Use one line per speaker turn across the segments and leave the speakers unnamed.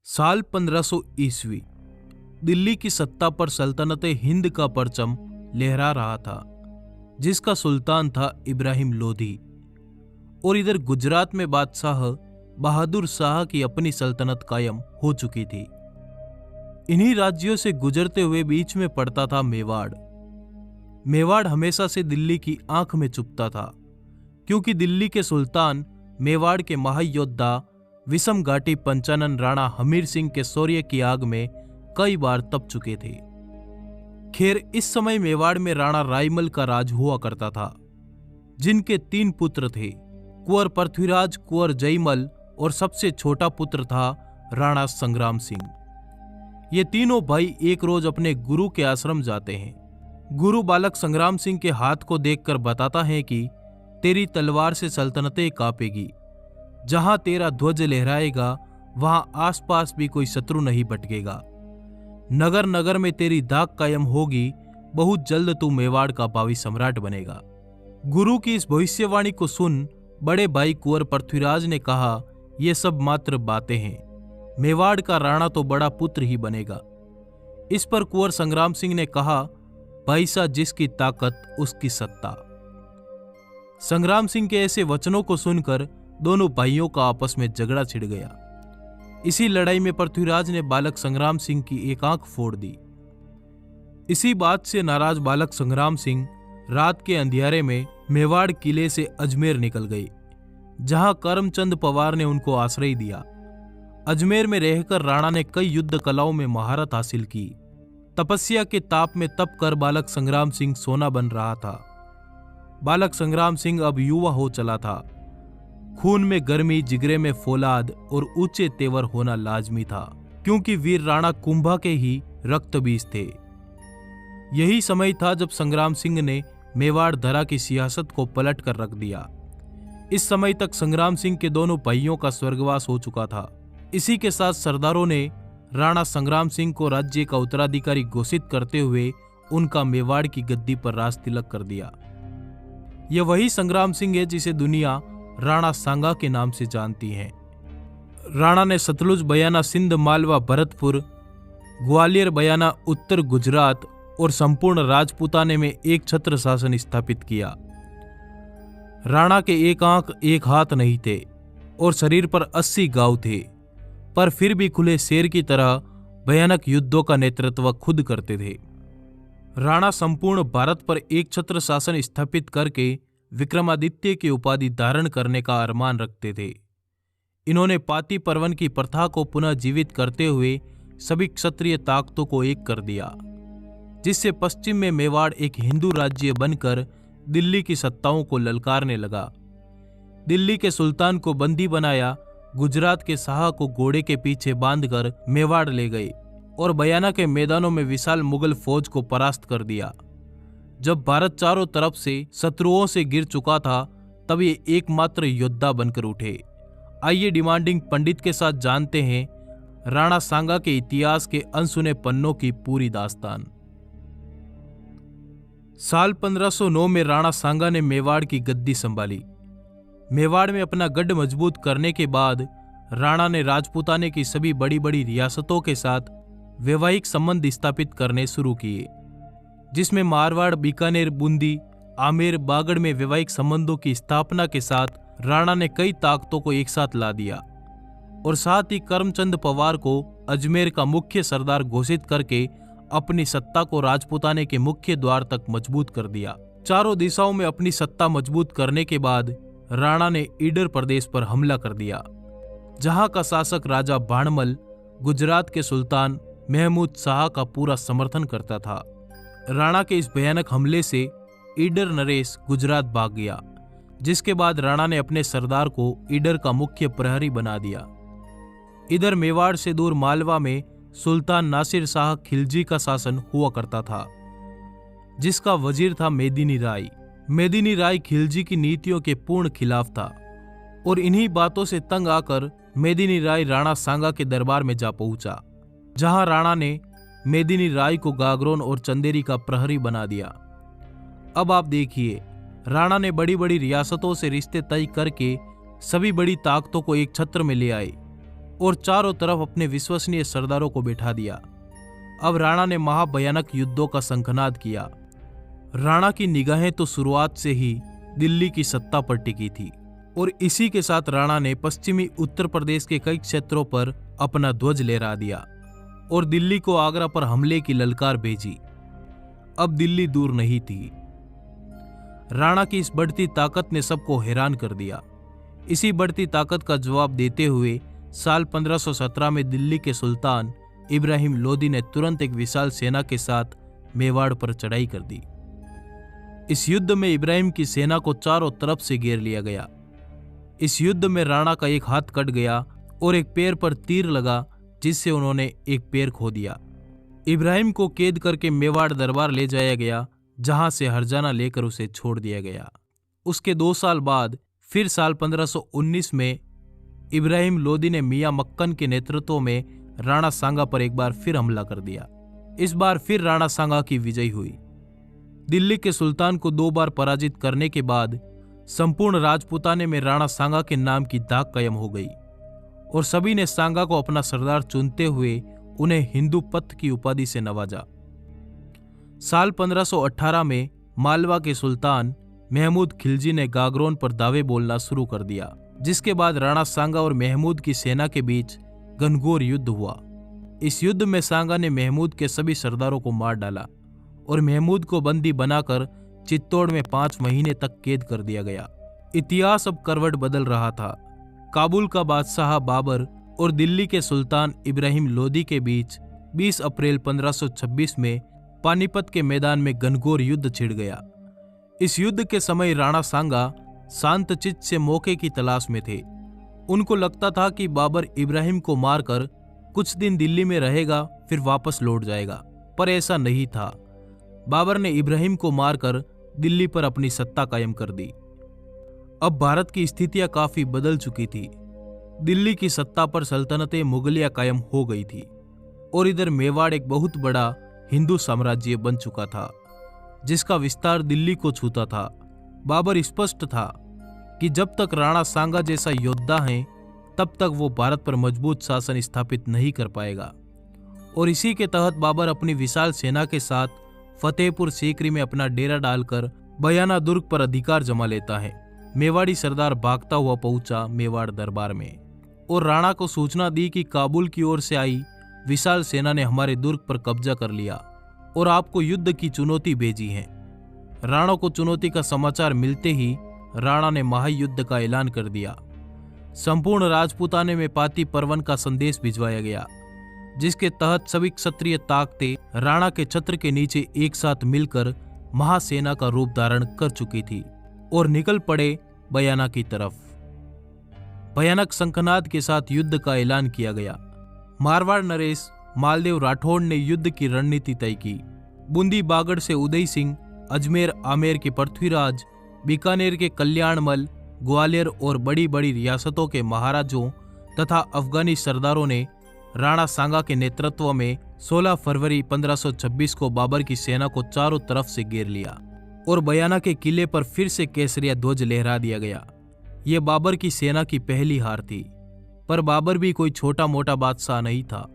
साल 1500 ईस्वी दिल्ली की सत्ता पर सल्तनत हिंद का परचम लहरा रहा था, जिसका सुल्तान था इब्राहिम लोधी। और इधर गुजरात में बादशाह बहादुर शाह की अपनी सल्तनत कायम हो चुकी थी। इन्हीं राज्यों से गुजरते हुए बीच में पड़ता था मेवाड़। मेवाड़ हमेशा से दिल्ली की आंख में चुभता था, क्योंकि दिल्ली के सुल्तान मेवाड़ के महायोद्धा विषम घाटी पंचानन राणा हमीर सिंह के शौर्य की आग में कई बार तप चुके थे। खैर, इस समय मेवाड़ में राणा रायमल का राज हुआ करता था, जिनके 3 पुत्र थे, कुंवर पृथ्वीराज, कुंवर जयमल और सबसे छोटा पुत्र था राणा संग्राम सिंह। ये तीनों भाई एक रोज अपने गुरु के आश्रम जाते हैं। गुरु बालक संग्राम सिंह के हाथ को देखकर बताता है कि तेरी तलवार से सल्तनतें कांपेगी, जहां तेरा ध्वज लहराएगा वहां आसपास भी कोई शत्रु नहीं भटकेगा। नगर नगर में तेरी दाग कायम होगी, बहुत जल्द तू मेवाड़ का भावी सम्राट बनेगा। गुरु की इस भविष्यवाणी को सुन बड़े भाई कुंवर पृथ्वीराज ने कहा, ये सब मात्र बातें हैं, मेवाड़ का राणा तो बड़ा पुत्र ही बनेगा। इस पर कुंवर संग्राम सिंह ने कहा, पैसा जिसकी ताकत उसकी सत्ता। संग्राम सिंह के ऐसे वचनों को सुनकर दोनों भाइयों का आपस में झगड़ा छिड़ गया। इसी लड़ाई में पृथ्वीराज ने बालक संग्राम सिंह की एक आंख फोड़ दी। इसी बात से नाराज बालक संग्राम सिंह रात के अंधियारे में मेवाड़ किले से अजमेर निकल गए, जहां करमचंद पवार ने उनको आश्रय दिया। अजमेर में रहकर राणा ने कई युद्ध कलाओं में महारत हासिल की। तपस्या के ताप में तप कर बालक संग्राम सिंह सोना बन रहा था। बालक संग्राम सिंह अब युवा हो चला था। खून में गर्मी, जिगरे में फौलाद और ऊंचे तेवर होना लाजमी था, क्योंकि वीर राणा कुंभा के ही रक्त बीज थे। यही समय था जब संग्राम सिंह ने मेवाड़ धरा की सियासत को पलट कर रख दिया। इस समय तक संग्राम सिंह के दोनों भाइयों का स्वर्गवास हो चुका था। इसी के साथ सरदारों ने राणा संग्राम सिंह को राज्य का उत्तराधिकारी घोषित करते हुए उनका मेवाड़ की गद्दी पर राज तिलक कर दिया। यह वही संग्राम सिंह है जिसे दुनिया राणा सांगा के नाम से जानती है। राणा ने सतलुज बयाना सिंध मालवा भरतपुर, ग्वालियर बयाना उत्तर गुजरात और संपूर्ण राजपूताने में एक छत्र शासन स्थापित किया। राणा के एक आंख एक हाथ नहीं थे और शरीर पर 80 घाव थे, पर फिर भी खुले शेर की तरह भयानक युद्धों का नेतृत्व खुद करते थे। राणा संपूर्ण भारत पर एक छत्र शासन स्थापित करके विक्रमादित्य की उपाधि धारण करने का अरमान रखते थे। इन्होंने पाती पर्वन की प्रथा को पुनः जीवित करते हुए सभी क्षत्रिय ताकतों को एक कर दिया, जिससे पश्चिम में मेवाड़ एक हिंदू राज्य बनकर दिल्ली की सत्ताओं को ललकारने लगा। दिल्ली के सुल्तान को बंदी बनाया, गुजरात के शाह को घोड़े के पीछे बांधकर मेवाड़ ले गए और बयाना के मैदानों में विशाल मुगल फौज को परास्त कर दिया। जब भारत चारों तरफ से शत्रुओं से गिर चुका था, तब ये एकमात्र योद्धा बनकर उठे। आइए डिमांडिंग पंडित के साथ जानते हैं राणा सांगा के इतिहास के अनसुने पन्नों की पूरी दास्तान। साल 1509 में राणा सांगा ने मेवाड़ की गद्दी संभाली। मेवाड़ में अपना गढ़ मजबूत करने के बाद राणा ने राजपूताने की सभी बड़ी बड़ी रियासतों के साथ वैवाहिक संबंध स्थापित करने शुरू किए, जिसमें मारवाड़, बीकानेर, बूंदी, आमेर, बागड़ में वैवाहिक संबंधों की स्थापना के साथ राणा ने कई ताकतों को एक साथ ला दिया और साथ ही करमचंद पवार को अजमेर का मुख्य सरदार घोषित करके अपनी सत्ता को राजपूताने के मुख्य द्वार तक मजबूत कर दिया। चारों दिशाओं में अपनी सत्ता मजबूत करने के बाद राणा ने ईडर प्रदेश पर हमला कर दिया, जहां का शासक राजा बाणमल गुजरात के सुल्तान महमूद शाह का पूरा समर्थन करता था। राणा के इस भयानक हमले से ईडर नरेश गुजरात भाग गया, जिसके बाद राणा ने अपने सरदार को ईडर का मुख्य प्रहरी बना दिया। इधर मेवाड़ से दूर मालवा में सुल्तान नासिर शाह खिलजी का शासन हुआ करता था, जिसका वजीर था मेदिनी राय। मेदिनी राय खिलजी की नीतियों के पूर्ण खिलाफ था और इन्हीं बातों से तंग आकर मेदिनी राय राणा सांगा के दरबार में जा पहुंचा, जहां राणा ने मेदिनी राय को गागरोन और चंदेरी का प्रहरी बना दिया। अब आप देखिए, राणा ने बड़ी बड़ी रियासतों से रिश्ते तय करके सभी बड़ी ताकतों को एक छत्र में ले आए और चारों तरफ अपने विश्वसनीय सरदारों को बैठा दिया। अब राणा ने महाभयानक युद्धों का शंखनाद किया। राणा की निगाहें तो शुरुआत से ही दिल्ली की सत्ता पर टिकी थी और इसी के साथ राणा ने पश्चिमी उत्तर प्रदेश के कई क्षेत्रों पर अपना ध्वज लहरा दिया और दिल्ली को आगरा पर हमले की ललकार भेजी। अब दिल्ली दूर नहीं थी। राणा की इस बढ़ती ताकत ने सबको हैरान कर दिया। इसी बढ़ती ताकत का जवाब देते हुए साल 1517 में दिल्ली के सुल्तान इब्राहिम लोदी ने तुरंत एक विशाल सेना के साथ मेवाड़ पर चढ़ाई कर दी। इस युद्ध में इब्राहिम की सेना को चारों तरफ से घेर लिया गया। इस युद्ध में राणा का एक हाथ कट गया और एक पैर पर तीर लगा, जिससे उन्होंने एक पैर खो दिया। इब्राहिम को कैद करके मेवाड़ दरबार ले जाया गया, जहां से हरजाना लेकर उसे छोड़ दिया गया। उसके 2 साल बाद फिर साल 1519 में इब्राहिम लोदी ने मियां मक्कन के नेतृत्व में राणा सांगा पर एक बार फिर हमला कर दिया। इस बार फिर राणा सांगा की विजय हुई। दिल्ली के सुल्तान को 2 बार पराजित करने के बाद संपूर्ण राजपूताने में राणा सांगा के नाम की दाग कायम हो गई और सभी ने सांगा को अपना सरदार चुनते हुए उन्हें हिंदू पथ की उपाधि से नवाजा। साल 1518 में मालवा के सुल्तान महमूद खिलजी ने गागरोन पर दावे बोलना शुरू कर दिया, जिसके बाद राणा सांगा और महमूद की सेना के बीच घनघोर युद्ध हुआ। इस युद्ध में सांगा ने महमूद के सभी सरदारों को मार डाला और महमूद को बंदी बनाकर चित्तौड़ में 5 महीने तक कैद कर दिया गया। इतिहास अब करवट बदल रहा था। काबुल का बादशाह बाबर और दिल्ली के सुल्तान इब्राहिम लोदी के बीच 20 अप्रैल 1526 में पानीपत के मैदान में घनघोर युद्ध छिड़ गया। इस युद्ध के समय राणा सांगा शांत चित्त से मौके की तलाश में थे। उनको लगता था कि बाबर इब्राहिम को मारकर कुछ दिन दिल्ली में रहेगा, फिर वापस लौट जाएगा, पर ऐसा नहीं था। बाबर ने इब्राहिम को मारकर दिल्ली पर अपनी सत्ता कायम कर दी। अब भारत की स्थितियां काफी बदल चुकी थी। दिल्ली की सत्ता पर सल्तनतें मुगलिया कायम हो गई थी और इधर मेवाड़ एक बहुत बड़ा हिंदू साम्राज्य बन चुका था, जिसका विस्तार दिल्ली को छूता था। बाबर स्पष्ट था कि जब तक राणा सांगा जैसा योद्धा है, तब तक वो भारत पर मजबूत शासन स्थापित नहीं कर पाएगा। और इसी के तहत बाबर अपनी विशाल सेना के साथ फतेहपुर सीकरी में अपना डेरा डालकर बयाना दुर्ग पर अधिकार जमा लेता है। मेवाड़ी सरदार भागता हुआ पहुंचा मेवाड़ दरबार में और राणा को सूचना दी कि काबुल की ओर से आई विशाल सेना ने हमारे दुर्ग पर कब्जा कर लिया और आपको युद्ध की चुनौती भेजी है। राणा को चुनौती का समाचार मिलते ही राणा ने महायुद्ध का ऐलान कर दिया। संपूर्ण राजपूताने में पाती पर्वन का संदेश भिजवाया गया, जिसके तहत सभी क्षत्रिय ताकतें राणा के छत्र के नीचे एक साथ मिलकर महासेना का रूप धारण कर चुकी थी और निकल पड़े बयाना की तरफ। भयानक शंखनाद के साथ युद्ध का ऐलान किया गया। मारवाड़ नरेश मालदेव राठौड़ ने युद्ध की रणनीति तय की। बूंदी बागड़ से उदय सिंह, अजमेर आमेर के पृथ्वीराज, बीकानेर के कल्याणमल, ग्वालियर और बड़ी बड़ी रियासतों के महाराजों तथा अफगानी सरदारों ने राणा सांगा के नेतृत्व में 16 फरवरी 1526 को बाबर की सेना को चारों तरफ से घेर लिया और बयाना के किले पर फिर से केसरिया ध्वज लहरा दिया गया। यह बाबर की सेना की पहली हार थी, पर बाबर भी कोई छोटा मोटा बादशाह नहीं था।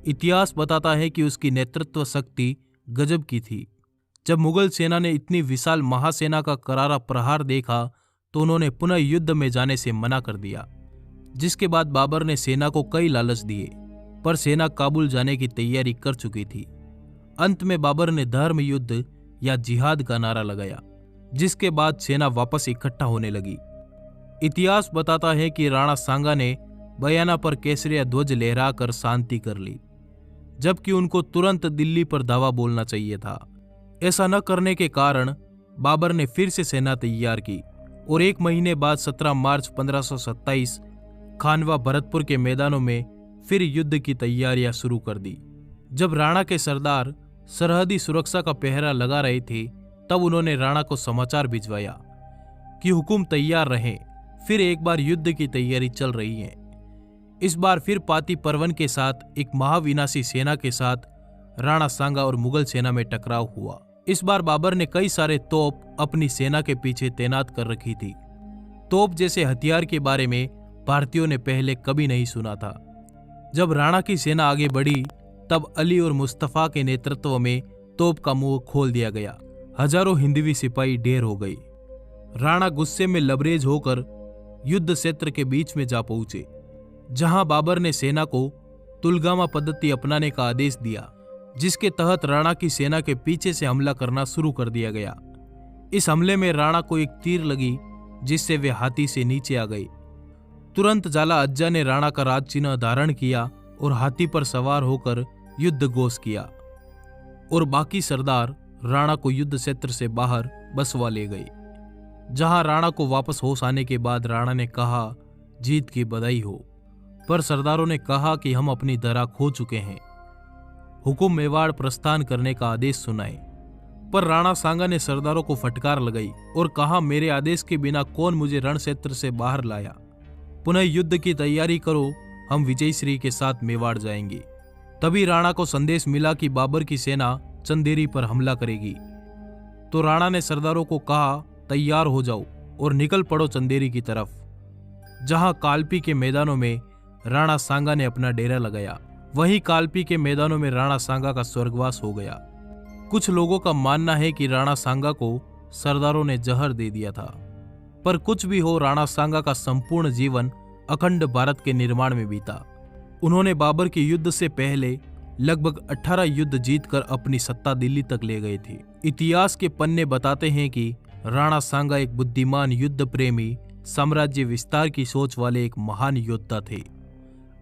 इतिहास बताता है कि उसकी नेतृत्व शक्ति गजब की थी। जब मुगल सेना ने इतनी विशाल महासेना का करारा प्रहार देखा तो उन्होंने पुनः युद्ध में जाने से मना कर दिया, जिसके बाद बाबर ने सेना को कई लालच दिए, पर सेना काबुल जाने की तैयारी कर चुकी थी। अंत में बाबर ने धर्म युद्ध या जिहाद का नारा लगाया, जिसके बाद सेना वापस इकट्ठा होने लगी। इतिहास बताता है कि राणा सांगा ने बयाना पर केसरिया ध्वज लहराकर शांति कर ली, जबकि उनको तुरंत दिल्ली पर धावा बोलना चाहिए था। ऐसा न करने के कारण बाबर ने फिर से सेना तैयार की और 1 महीने बाद 17 मार्च 1527 खानवा भरतपुर के मैदानों में फिर युद्ध की तैयारियां शुरू कर दी। जब राणा के सरदार सरहदी सुरक्षा का पहरा लगा रहे थे, तब उन्होंने राणा को समाचार भिजवाया कि हुकुम तैयार रहे, फिर एक बार युद्ध की तैयारी चल रही है। इस बार फिर पाती परवन के साथ एक महाविनाशी सेना के साथ राणा सांगा और मुगल सेना में टकराव हुआ। इस बार बाबर ने कई सारे तोप अपनी सेना के पीछे तैनात कर रखी थी। तोप जैसे हथियार के बारे में भारतीयों ने पहले कभी नहीं सुना था। जब राणा की सेना आगे बढ़ी तब अली और मुस्तफा के नेतृत्व में तोप का मुंह खोल दिया गया। हजारों हिंदवी सिपाही ढेर हो गई। राणा गुस्से में लबरेज होकर युद्ध क्षेत्र के बीच में जा पहुंचे, जहां बाबर ने सेना को तुलगामा पद्धति अपनाने का आदेश दिया, जिसके तहत राणा की सेना के पीछे से हमला करना शुरू कर दिया गया। इस हमले में राणा को एक तीर लगी, जिससे वे हाथी से नीचे आ गई। तुरंत जाला अज्जा ने राणा का राज चिन्ह धारण किया और हाथी पर सवार होकर युद्ध घोष किया और बाकी सरदार राणा को युद्ध क्षेत्र से बाहर बसवा ले गए, जहां राणा को वापस होश आने के बाद राणा ने कहा, जीत की बधाई हो। पर सरदारों ने कहा कि हम अपनी धरा खो चुके हैं, हुकुम मेवाड़ प्रस्थान करने का आदेश सुनाए। पर राणा सांगा ने सरदारों को फटकार लगाई और कहा, मेरे आदेश के बिना कौन मुझे रण क्षेत्र से बाहर लाया। पुनः युद्ध की तैयारी करो, हम विजयश्री के साथ मेवाड़ जाएंगे। तभी राणा को संदेश मिला कि बाबर की सेना चंदेरी पर हमला करेगी। तो राणा ने सरदारों को कहा, तैयार हो जाओ और निकल पड़ो चंदेरी की तरफ, जहां कालपी के मैदानों में राणा सांगा ने अपना डेरा लगाया। वहीं कालपी के मैदानों में राणा सांगा का स्वर्गवास हो गया। कुछ लोगों का मानना है कि राणा सांगा को सरदारों ने जहर दे दिया था। पर कुछ भी हो, राणा सांगा का संपूर्ण जीवन अखंड भारत के निर्माण में बीता। उन्होंने बाबर के युद्ध से पहले लगभग 18 युद्ध जीतकर अपनी सत्ता दिल्ली तक ले गए थे। इतिहास के पन्ने बताते हैं कि राणा सांगा एक बुद्धिमान, युद्ध प्रेमी, साम्राज्य विस्तार की सोच वाले एक महान योद्धा थे।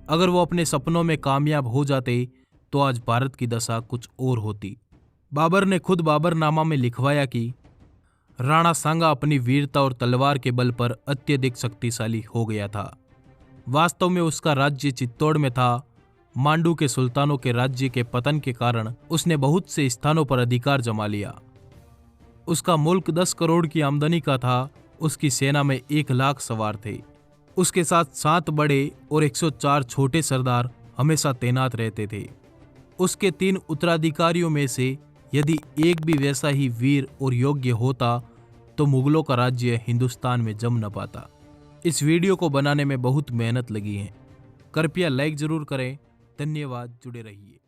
अगर वो अपने सपनों में कामयाब हो जाते तो आज भारत की दशा कुछ और होती। बाबर ने खुद बाबरनामा में लिखवाया कि राणा सांगा अपनी वीरता और तलवार के बल पर अत्यधिक शक्तिशाली हो गया था। वास्तव में उसका राज्य चित्तौड़ में था। मांडू के सुल्तानों के राज्य के पतन के कारण उसने बहुत से स्थानों पर अधिकार जमा लिया। उसका मुल्क 10 करोड़ की आमदनी का था। उसकी सेना में 1 लाख सवार थे। उसके साथ 7 बड़े और 104 छोटे सरदार हमेशा तैनात रहते थे। उसके 3 उत्तराधिकारियों में से यदि एक भी वैसा ही वीर और योग्य होता तो मुगलों का राज्य हिंदुस्तान में जम न पाता। इस वीडियो को बनाने में बहुत मेहनत लगी है। कृपया लाइक जरूर करें। धन्यवाद। जुड़े रहिए।